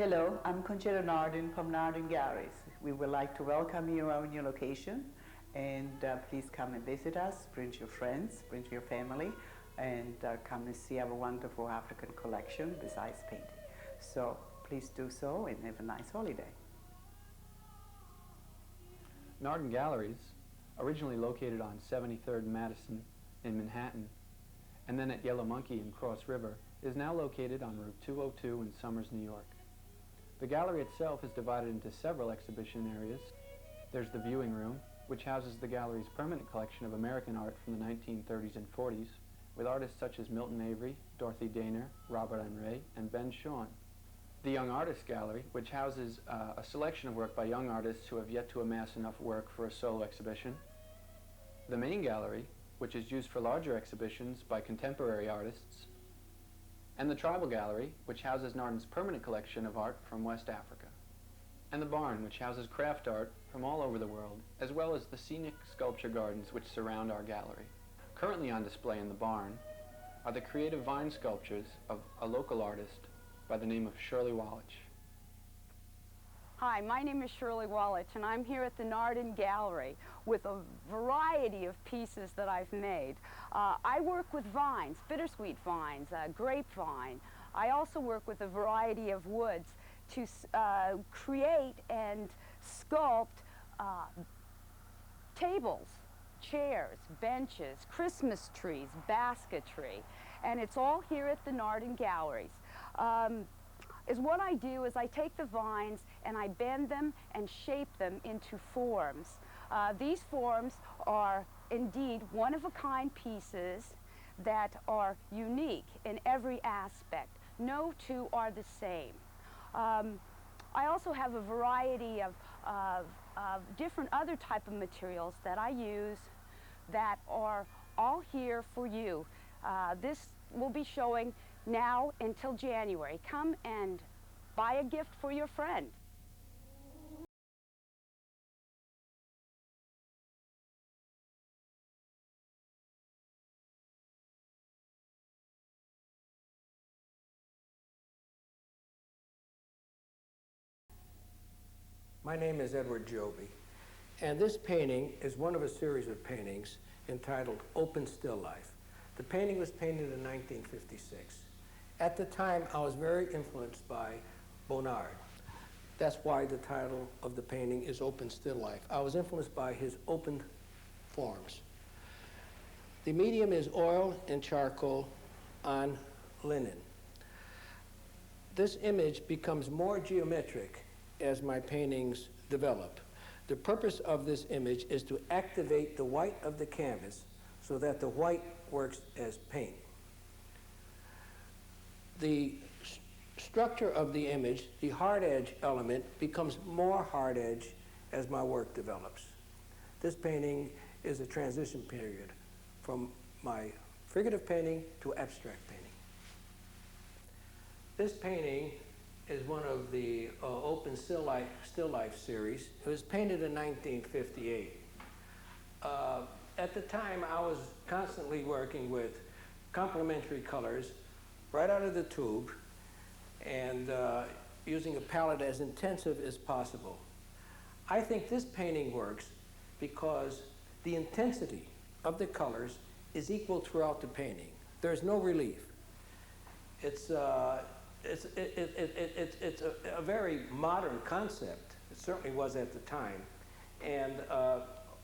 Hello, I'm Conchita Nardin from Nardin Galleries. We would like to welcome you on your location, and please come and visit us. Bring your friends, bring your family, and come and see our wonderful African collection besides painting. So please do so and have a nice holiday. Nardin Galleries, originally located on 73rd and Madison in Manhattan, and then at Yellow Monkey in Cross River, is now located on Route 202 in Somers, New York. The gallery itself is divided into several exhibition areas. There's the viewing room, which houses the gallery's permanent collection of American art from the 1930s and 40s, with artists such as Milton Avery, Dorothy Daner, Robert M. Ray, and Ben Shawn. The Young Artists Gallery, which houses a selection of work by young artists who have yet to amass enough work for a solo exhibition. The Main Gallery, which is used for larger exhibitions by contemporary artists. And the Tribal Gallery, which houses Nardin's permanent collection of art from West Africa. And the Barn, which houses craft art from all over the world, as well as the scenic sculpture gardens which surround our gallery. Currently on display in the Barn are the creative vine sculptures of a local artist by the name of Shirley Wallach. Hi, my name is Shirley Wallach, and I'm here at the Nardin Gallery with a variety of pieces that I've made. I work with vines, bittersweet vines, grapevine. I also work with a variety of woods to create and sculpt tables, chairs, benches, Christmas trees, basketry, and it's all here at the Nardin Galleries. What I do is I take the vines and I bend them and shape them into forms. These forms are indeed one-of-a-kind pieces that are unique in every aspect. No two are the same. I also have a variety of different other type of materials that I use that are all here for you. This will be showing now until January. Come and buy a gift for your friend. My name is Edward Joby, and this painting is one of a series of paintings entitled Open Still Life. The painting was painted in 1956. At the time, I was very influenced by Bonnard. That's why the title of the painting is Open Still Life. I was influenced by his open forms. The medium is oil and charcoal on linen. This image becomes more geometric as my paintings develop. The purpose of this image is to activate the white of the canvas so that the white works as paint. The structure of the image, the hard edge element, becomes more hard edge as my work develops. This painting is a transition period from my figurative painting to abstract painting. This painting is one of the Open Still Life series. It was painted in 1958. At the time, I was constantly working with complementary colors right out of the tube and using a palette as intensive as possible. I think this painting works because the intensity of the colors is equal throughout the painting. There's no relief. It's a very modern concept. It certainly was at the time. And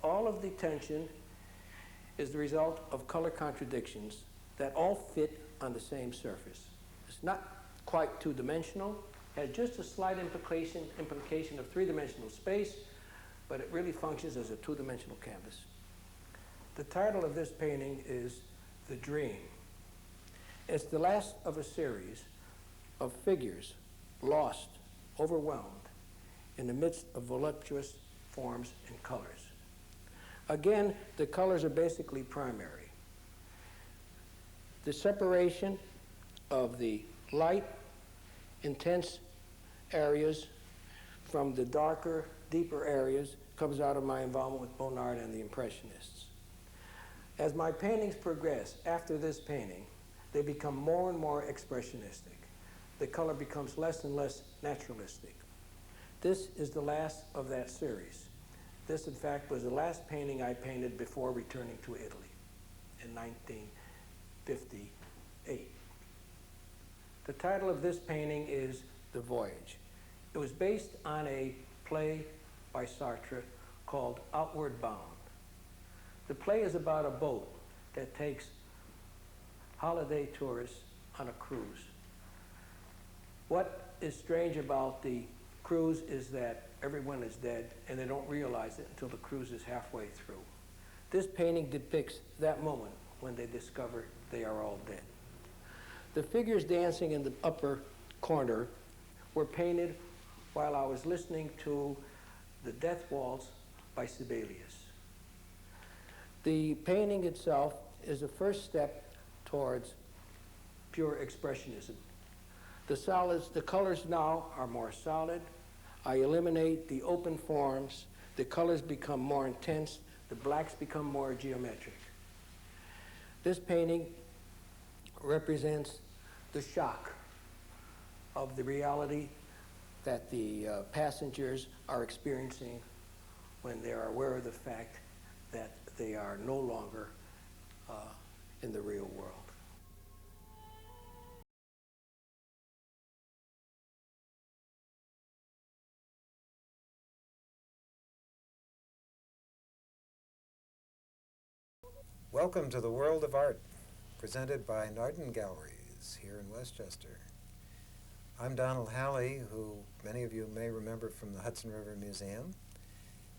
all of the tension is the result of color contradictions that all fit on the same surface. It's not quite two-dimensional, has just a slight implication of three-dimensional space, but it really functions as a two-dimensional canvas. The title of this painting is The Dream. It's the last of a series of figures lost, overwhelmed, in the midst of voluptuous forms and colors. Again, the colors are basically primary. The separation of the light, intense areas from the darker, deeper areas comes out of my involvement with Bonnard and the Impressionists. As my paintings progress after this painting, they become more and more expressionistic. the color becomes less and less naturalistic. This is the last of that series. This, in fact, was the last painting I painted before returning to Italy in 1958. The title of this painting is The Voyage. It was based on a play by Sartre called Outward Bound. The play is about a boat that takes holiday tourists on a cruise. What is strange about the cruise is that everyone is dead and they don't realize it until the cruise is halfway through. This painting depicts that moment when they discover they are all dead. The figures dancing in the upper corner were painted while I was listening to the Death Waltz by Sibelius. The painting itself is the first step towards pure expressionism. The colors now are more solid. I eliminate the open forms. The colors become more intense. The blacks become more geometric. This painting represents the shock of the reality that the passengers are experiencing when they are aware of the fact that they are no longer in the real world. Welcome to the World of Art, presented by Nardin Galleries here in Westchester. I'm Donald Halley, who many of you may remember from the Hudson River Museum.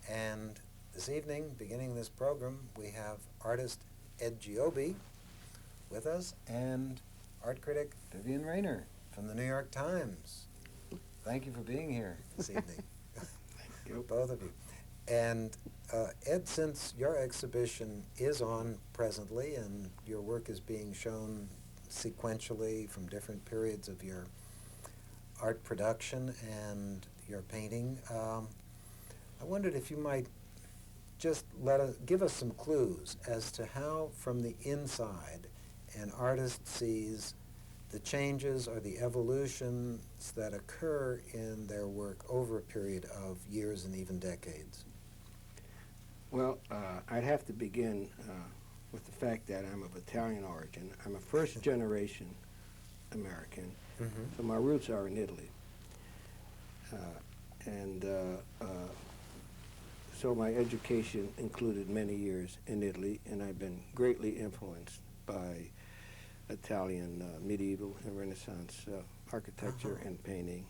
And this evening, beginning this program, we have artist Ed Giobbe with us and art critic Vivian Rayner from the New York Times. Thank you for being here this evening. Thank you. Both of you. And Ed, since your exhibition is on presently and your work is being shown sequentially from different periods of your art production and your painting, I wondered if you might just give us some clues as to how, from the inside, an artist sees the changes or the evolutions that occur in their work over a period of years and even decades. Well, I'd have to begin with the fact that I'm of Italian origin. I'm a first-generation American, so my roots are in Italy. So my education included many years in Italy, and I've been greatly influenced by Italian medieval and Renaissance architecture and painting.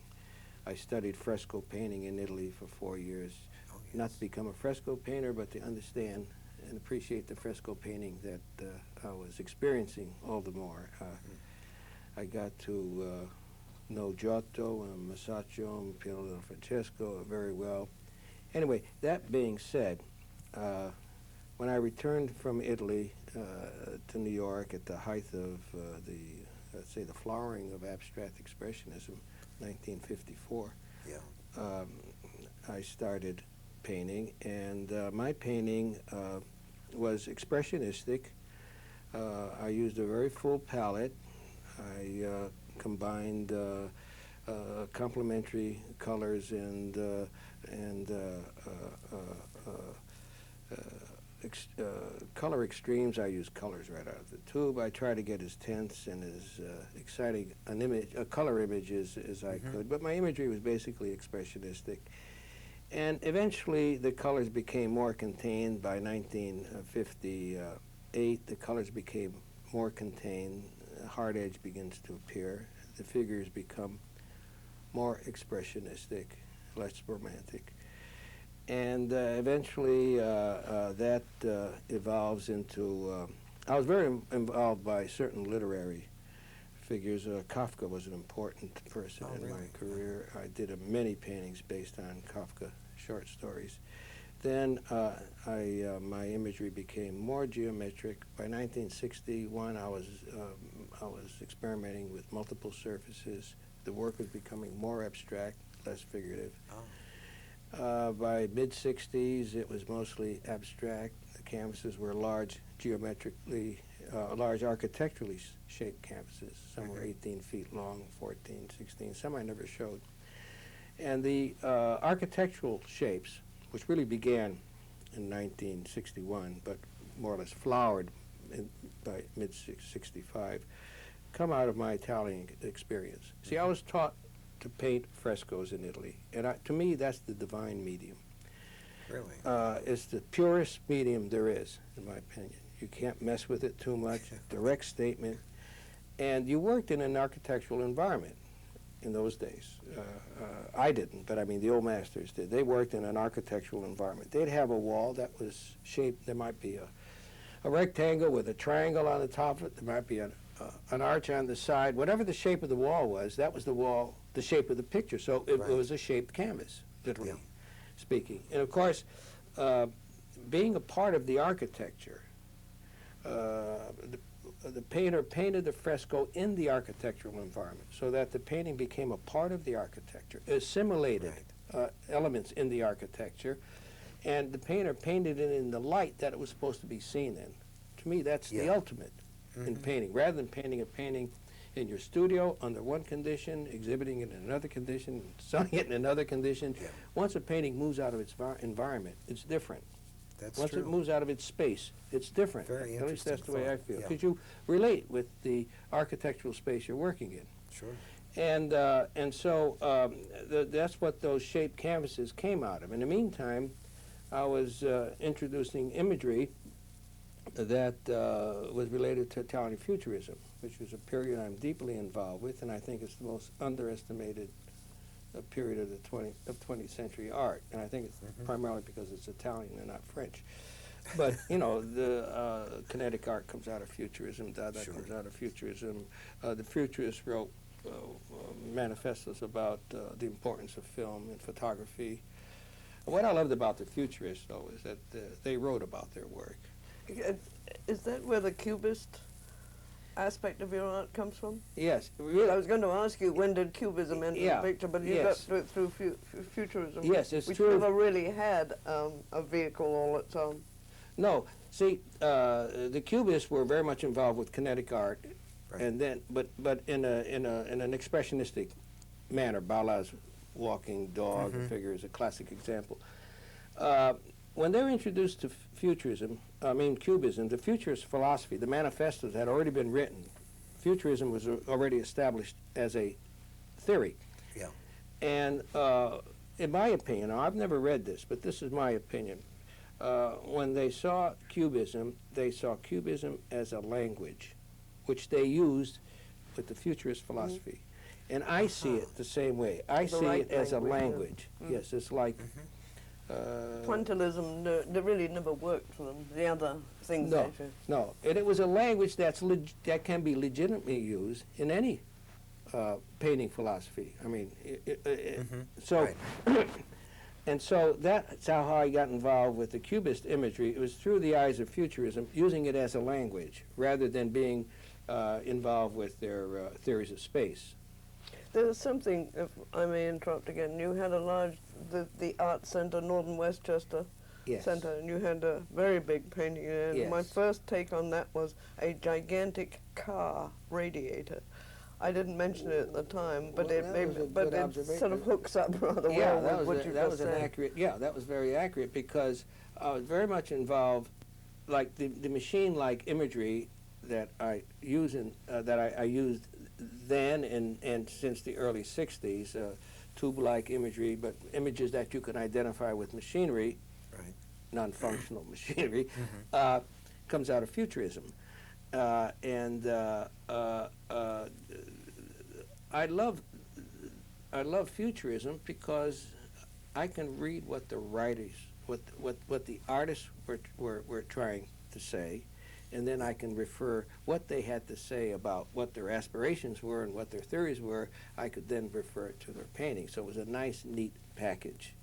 I studied fresco painting in Italy for 4 years. Not to become a fresco painter, but to understand and appreciate the fresco painting that I was experiencing all the more. I got to know Giotto and Masaccio and Piero del Francesco very well. Anyway, that being said, when I returned from Italy to New York at the height of let's say, the flowering of abstract expressionism, 1954, I started painting, and my painting was expressionistic. I used a very full palette. I combined complementary colors and color extremes. I used colors right out of the tube. I tried to get as tense and as exciting a color image as I could, but my imagery was basically expressionistic. And eventually the colors became more contained. By 1958, the colors became more contained. The hard edge begins to appear. The figures become more expressionistic, less romantic. And eventually that evolves into, I was very involved by certain literary figures. Kafka was an important person in my career. I did many paintings based on Kafka short stories. Then my imagery became more geometric. By 1961, I was experimenting with multiple surfaces. The work was becoming more abstract, less figurative. By mid-60s, it was mostly abstract. The canvases were large, geometrically large architecturally shaped canvases. Some were 18 feet long, 14, 16, some I never showed. And the architectural shapes, which really began in 1961, but more or less flowered by mid-65, come out of my Italian experience. See, I was taught to paint frescoes in Italy, and to me, that's the divine medium. Really? It's the purest medium there is, in my opinion. You can't mess with it too much, direct statement. And you worked in an architectural environment in those days. I didn't, but I mean the old masters did. They worked in an architectural environment. They'd have a wall that was shaped, there might be a rectangle with a triangle on the top of it, there might be an arch on the side. Whatever the shape of the wall was, that was the wall, the shape of the picture. So it was a shaped canvas, literally speaking. And of course, being a part of the architecture, the painter painted the fresco in the architectural environment so that the painting became a part of the architecture, assimilated elements in the architecture, and the painter painted it in the light that it was supposed to be seen in. To me, that's the ultimate in painting. Rather than painting a painting in your studio under one condition, exhibiting it in another condition, selling it in another condition, once a painting moves out of its environment, it's different. That's Once true. it moves out of its space, it's different. Very At least that's the way I interesting feel. thought, Because you relate with the architectural space you're working in. Sure. And so that's what those shaped canvases came out of. In the meantime, I was introducing imagery that was related to Italian Futurism, which was a period I'm deeply involved with, and I think it's the most underestimated period of the 20th century art. And I think it's primarily because it's Italian and not French. But, you know, the kinetic art comes out of Futurism, Dada comes out of Futurism. The Futurists wrote manifestos about the importance of film and photography. What I loved about the Futurists, though, is that they wrote about their work. Is that where the Cubist aspect of your art comes from? Yes. I was going to ask you, when did Cubism enter the picture, but you got it through Futurism. Yes, it's which true. never really had a vehicle all its own. No, see, the Cubists were very much involved with kinetic art, and then, but in an expressionistic manner. Bala's walking dog figure is a classic example. When they were introduced to Cubism, the Futurist philosophy, the manifestos had already been written. Futurism was already established as a theory. Yeah. And in my opinion, I've never read this, but this is my opinion. When they saw Cubism as a language, which they used with the Futurist philosophy. And I see it the same way. I see it as a language. Yes, it's like... Pointillism that really never worked for them. The other things. No, and it was a language that can be legitimately used in any painting philosophy. I mean, so, and so that's how I got involved with the Cubist imagery. It was through the eyes of Futurism, using it as a language rather than being involved with their theories of space. There's something, if I may interrupt again, you had a large, the Art Center, Northern Westchester Center, and you had a very big painting, and my first take on that was a gigantic car radiator. I didn't mention it at the time, but it sort of hooks up rather well with what you just said. That was very accurate, because I was very much involved, like the machine-like imagery that I use I used then and since the early 60s, tube-like imagery, but images that you can identify with machinery, non-functional machinery, comes out of Futurism. I love Futurism because I can read what the writers, what the artists were trying to say, and then I can refer what they had to say about what their aspirations were and what their theories were. I could then refer it to their painting. So it was a nice, neat package.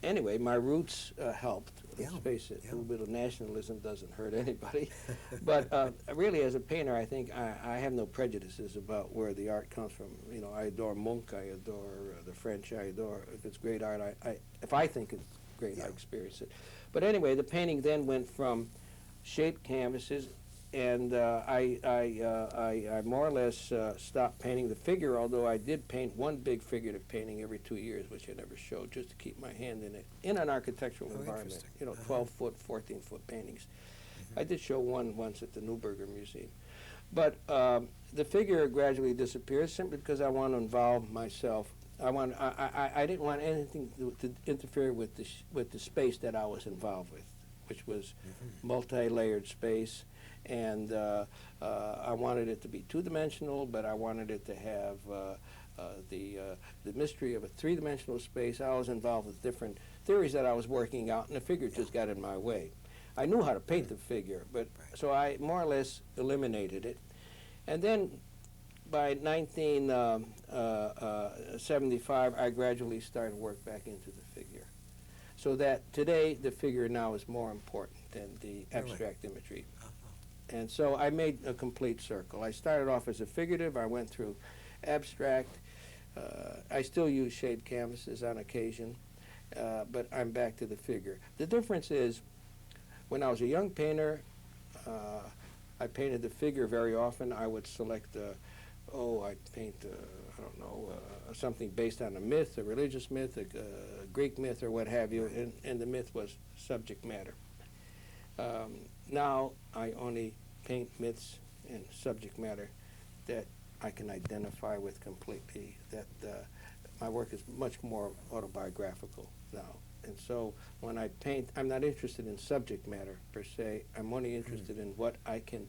Anyway, my roots helped. Let's face it, a little bit of nationalism doesn't hurt anybody. But really, as a painter, I think I have no prejudices about where the art comes from. You know, I adore Munch, I adore the French, I adore, if it's great art, if I think it's great, I experience it. But anyway, the painting then went from shaped canvases and I more or less stopped painting the figure, although I did paint one big figurative painting every 2 years, which I never showed, just to keep my hand in it, in an architectural environment. You know, 12-foot, 14-foot paintings. I did show one once at the Neuberger Museum. But the figure gradually disappears simply because I want to involve myself. I didn't want anything to interfere with the space that I was involved with, which was multi-layered space, and I wanted it to be two-dimensional, but I wanted it to have the mystery of a three-dimensional space. I was involved with different theories that I was working out, and the figure just got in my way. I knew how to paint the figure, but so I more or less eliminated it. And then by 1975, I gradually started work back into the figure. So that today, the figure now is more important than the abstract imagery. And so I made a complete circle. I started off as a figurative. I went through abstract. I still use shade canvases on occasion, but I'm back to the figure. The difference is, when I was a young painter, I painted the figure very often. I would select, I'd paint, I don't know, something based on a myth, a religious myth, a Greek myth, or what have you, and the myth was subject matter. Now I only paint myths and subject matter that I can identify with completely, that my work is much more autobiographical now. And so when I paint, I'm not interested in subject matter per se. I'm only interested in what I can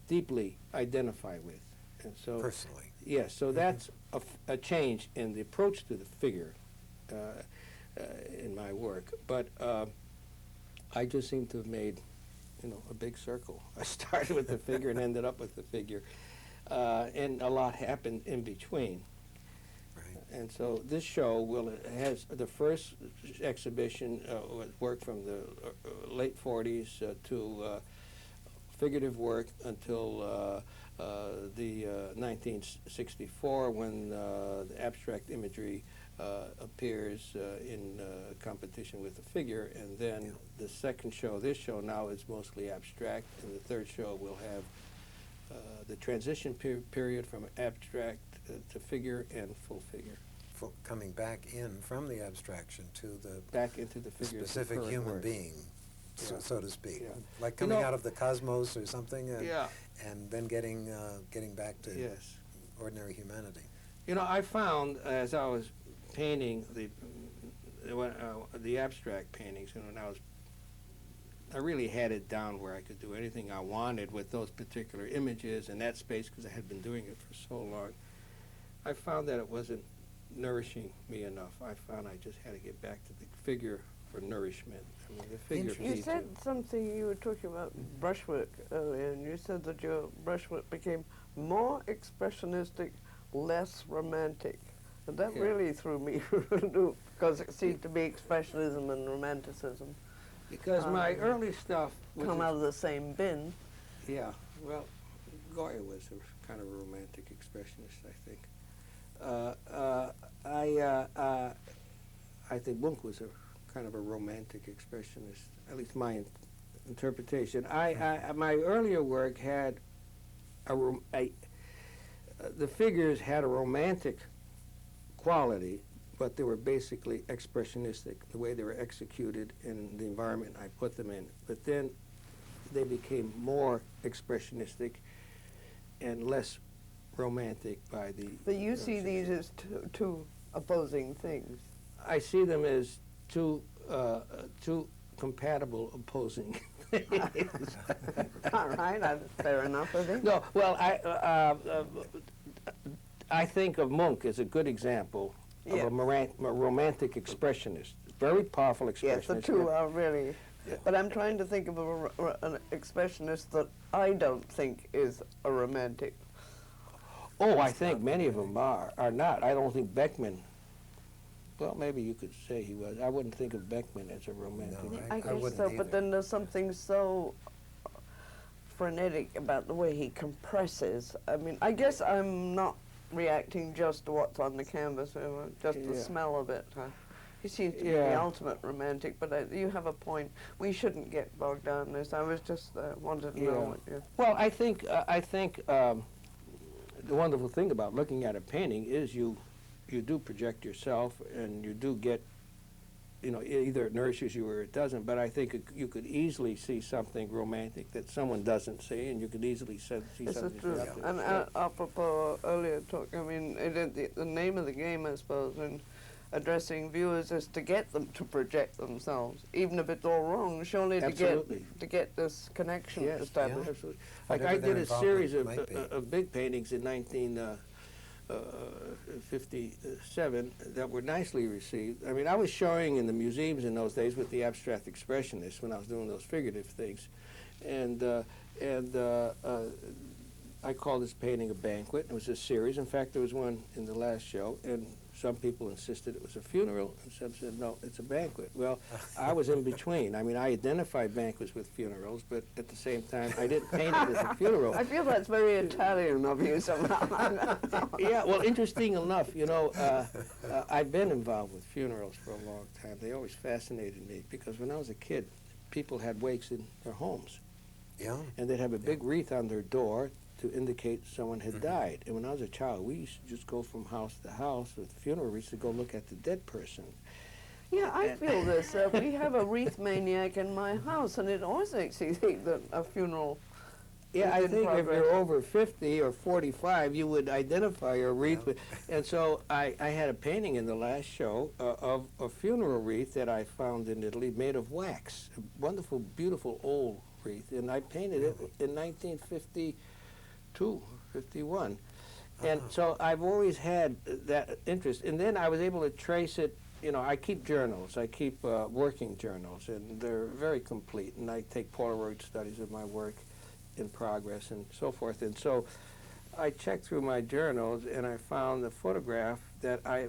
deeply identify with. And so, personally. Yes, so that's a change in the approach to the figure in my work. But I just seem to have made, a big circle. I started with the figure and ended up with the figure. And a lot happened in between. And so this show has the first exhibition work from the late 40s to figurative work until the 1964, when the abstract imagery appears in competition with the figure. And then the second show, this show now, is mostly abstract, and the third show will have the transition period from abstract to figure and full figure. Coming back in from the abstraction to the back into the figure, specific human being, so to speak, like You coming know, out of the cosmos or something, and, Yeah. and then getting back to Yes. ordinary humanity. I found as I was painting the abstract paintings, and I really had it down where I could do anything I wanted with those particular images in that space, because I had been doing it for so long. I found that it wasn't nourishing me enough. I found I just had to get back to the figure for nourishment. I mean, the figure You said something, you were talking about brushwork earlier, and you said that your brushwork became more expressionistic, less romantic. And that really threw me for a loop, because it seemed to be expressionism and romanticism. Because my early stuff come out of the same bin. Yeah, well, Goya was a kind of a romantic expressionist, I think. I think Munch was a kind of a romantic expressionist, at least my interpretation. My earlier work had the figures had a romantic quality, but they were basically expressionistic, the way they were executed in the environment I put them in. But then they became more expressionistic and less romantic by the... But you see these as two opposing things. I see them as two compatible opposing things. All right, fair enough, I think. No, well, I think of Munch as a good example of a romantic expressionist. Very powerful expressionist. Yes, the two are really... But I'm trying to think of an expressionist that I don't think is a romantic. Oh, I think many of them are not. I don't think Beckman, well, maybe you could say he was. I wouldn't think of Beckman as a romantic. No, I guess wouldn't so, either. but then there's something so frenetic about the way he compresses. I mean, I guess I'm not reacting just to what's on the canvas, just the smell of it. He seems to be the ultimate romantic, but you have a point. We shouldn't get bogged down in this. I was just wanted to know what you... Well, I think the wonderful thing about looking at a painting is you do project yourself, and you do get, you know, either it nourishes you or it doesn't, but I think you could easily see something romantic that someone doesn't see, and you could easily see something. True. And apropos earlier talk, I mean, the name of the game, I suppose, in addressing viewers is to get them to project themselves, even if it's all wrong, surely to get this connection established. Absolutely. Like I did a series of big paintings in 1957 that were nicely received. I mean, I was showing in the museums in those days with the abstract expressionists when I was doing those figurative things, and I called this painting a banquet. It was a series. In fact, there was one in the last show, and some people insisted it was a funeral, and some said, no, it's a banquet. Well, I was in between. I mean, I identified banquets with funerals, but at the same time, I didn't paint it as a funeral. I feel that's very Italian of you somehow. Yeah, well, interesting enough, you know, I've been involved with funerals for a long time. They always fascinated me, because when I was a kid, people had wakes in their homes. Yeah. And they'd have a big wreath on their door to indicate someone had died. And when I was a child, we used to just go from house to house with funeral wreaths to go look at the dead person. Yeah, I feel this. We have a wreath maniac in my house, and it always makes you think that a funeral... Yeah, I think if you're over 50 or 45, you would identify a wreath. And so I had a painting in the last show of a funeral wreath that I found in Italy made of wax. A wonderful, beautiful old wreath. And I painted it in 1952, 51. And so I've always had that interest. And then I was able to trace it. You know, I keep journals. I keep working journals, and they're very complete. And I take Polaroid studies of my work in progress and so forth. And so I checked through my journals, and I found a photograph that I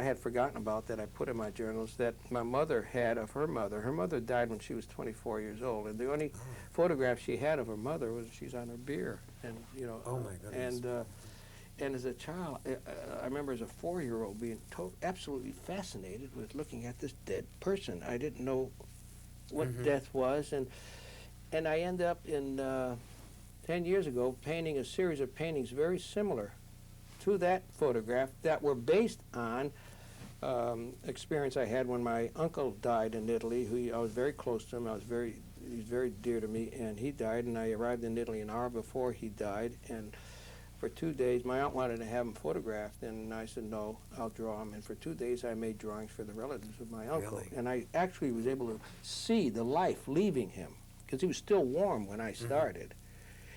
had forgotten about, that I put in my journals, that my mother had of her mother. Her mother died when she was 24 years old, and the only photograph she had of her mother was she's on her beer. And, you know, oh my goodness. And as a child, I remember as a 4-year-old being absolutely fascinated with looking at this dead person. I didn't know what death was, and I ended up in 10 years ago painting a series of paintings very similar to that photograph that were based on experience I had when my uncle died in Italy. I was very close to him. He's very dear to me, and he died, and I arrived in Italy an hour before he died, and for 2 days, my aunt wanted to have him photographed, and I said, no, I'll draw him. And for 2 days, I made drawings for the relatives of my uncle. Really? And I actually was able to see the life leaving him, because he was still warm when I started.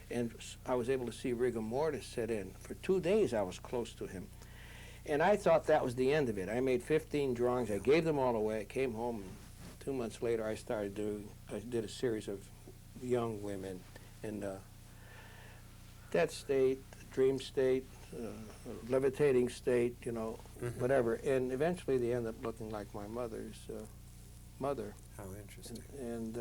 And I was able to see rigor mortis set in. For 2 days, I was close to him. And I thought that was the end of it. I made 15 drawings. I gave them all away. I came home, and 2 months later, I did a series of young women in that state, dream state, levitating state, you know, whatever. And eventually they end up looking like my mother's mother. How interesting. And,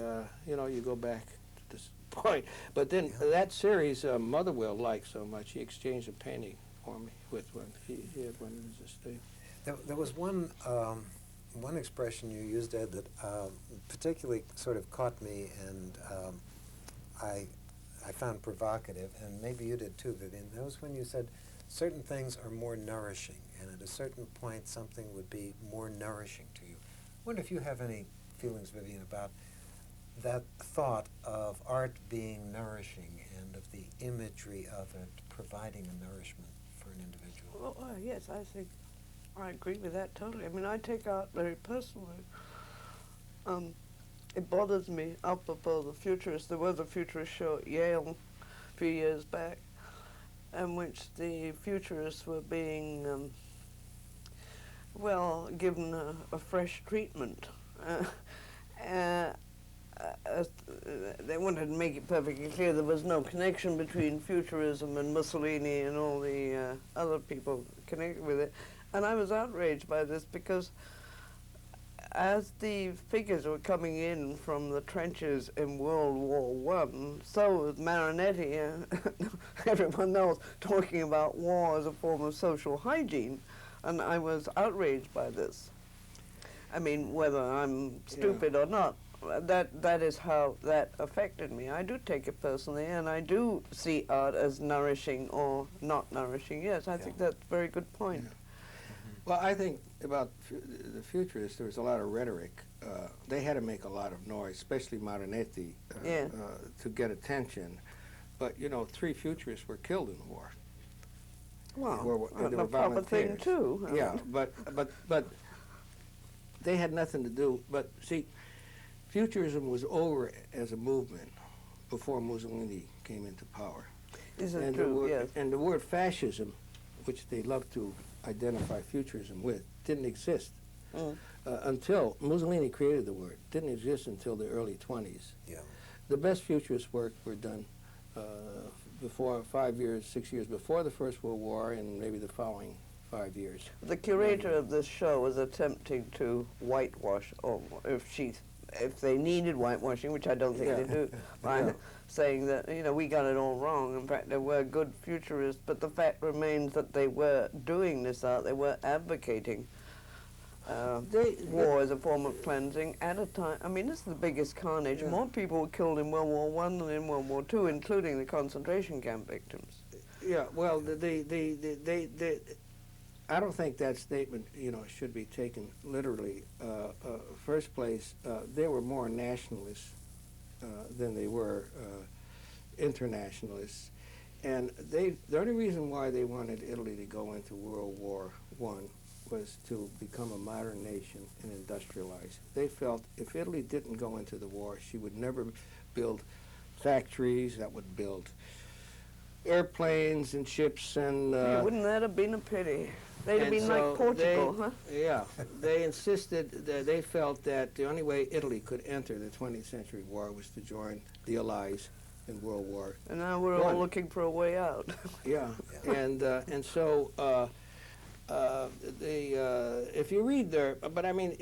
you know, you go back to this point. But then that series, Mother Will liked so much, he exchanged a painting for me with one. He had one in his estate. There was one expression you used, Ed, that particularly sort of caught me, and I found provocative, and maybe you did too, Vivian. That was when you said certain things are more nourishing, and at a certain point something would be more nourishing to you. I wonder if you have any feelings, Vivian, about that thought of art being nourishing and of the imagery of it providing a nourishment for an individual. Oh, yes, I think I agree with that totally. I mean, I take art very personally. It bothers me, apropos the futurists. There was a futurist show at Yale a few years back, in which the futurists were being, well, given a fresh treatment. They wanted to make it perfectly clear there was no connection between futurism and Mussolini and all the other people connected with it. And I was outraged by this, because as the figures were coming in from the trenches in World War I, so was Marinetti, everyone knows, talking about war as a form of social hygiene, and I was outraged by this. I mean, whether I'm stupid or not, that is how that affected me. I do take it personally, and I do see art as nourishing or not nourishing. Yes, I think that's a very good point. Yeah. Well, I think about the futurists, there was a lot of rhetoric. They had to make a lot of noise, especially Marinetti, to get attention. But, you know, 3 futurists were killed in the war. Well, they were a proper thing, volunteers. too. Yeah, but they had nothing to do. But, see, futurism was over as a movement before Mussolini came into power. Isn't true, yes. And the word fascism, which they love to identify futurism with, didn't exist until Mussolini created the word. Didn't exist until the early 20s. Yeah. The best futurist work were done before 5 years, 6 years before the First World War, and maybe the following 5 years. The curator of this show was attempting to whitewash, or if they needed whitewashing, which I don't think they do, by saying that, you know, we got it all wrong. In fact, they were good futurists, but the fact remains that they were doing this art, they were advocating war as a form of cleansing at a time. I mean, this is the biggest carnage. Yeah. More people were killed in World War I than in World War II, including the concentration camp victims. Yeah, well, I don't think that statement, you know, should be taken literally. First place, they were more nationalists than they were internationalists, and the only reason why they wanted Italy to go into World War I was to become a modern nation and industrialize. They felt if Italy didn't go into the war, she would never build factories that would build airplanes and ships and... wouldn't that have been a pity? They'd have been like Portugal, huh? Yeah, they insisted, that they felt that the only way Italy could enter the 20th century war was to join the Allies in World War I. And now we're all looking for a way out. Yeah, and so if you read but I mean,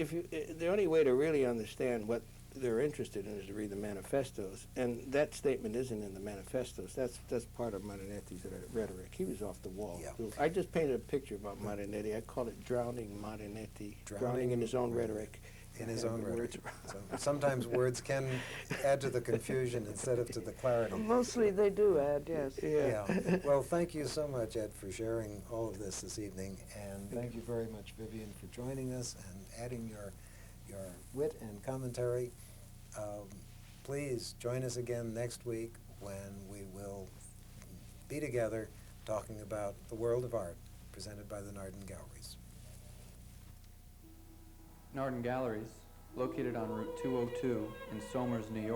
the only way to really understand what they're interested in is to read the manifestos, and that statement isn't in the manifestos. That's part of Marinetti's rhetoric. He was off the wall. Yeah. I just painted a picture about Marinetti. I call it drowning Marinetti, drowning in his own rhetoric. In his own rhetoric. So sometimes words can add to the confusion instead of to the clarity. Mostly they do add, yes. Yeah. Well, thank you so much, Ed, for sharing all of this evening, and thank you very much, Vivian, for joining us and adding your wit and commentary. Please join us again next week when we will be together talking about the world of art presented by the Nardin Galleries. Nardin Galleries, located on Route 202 in Somers, New York,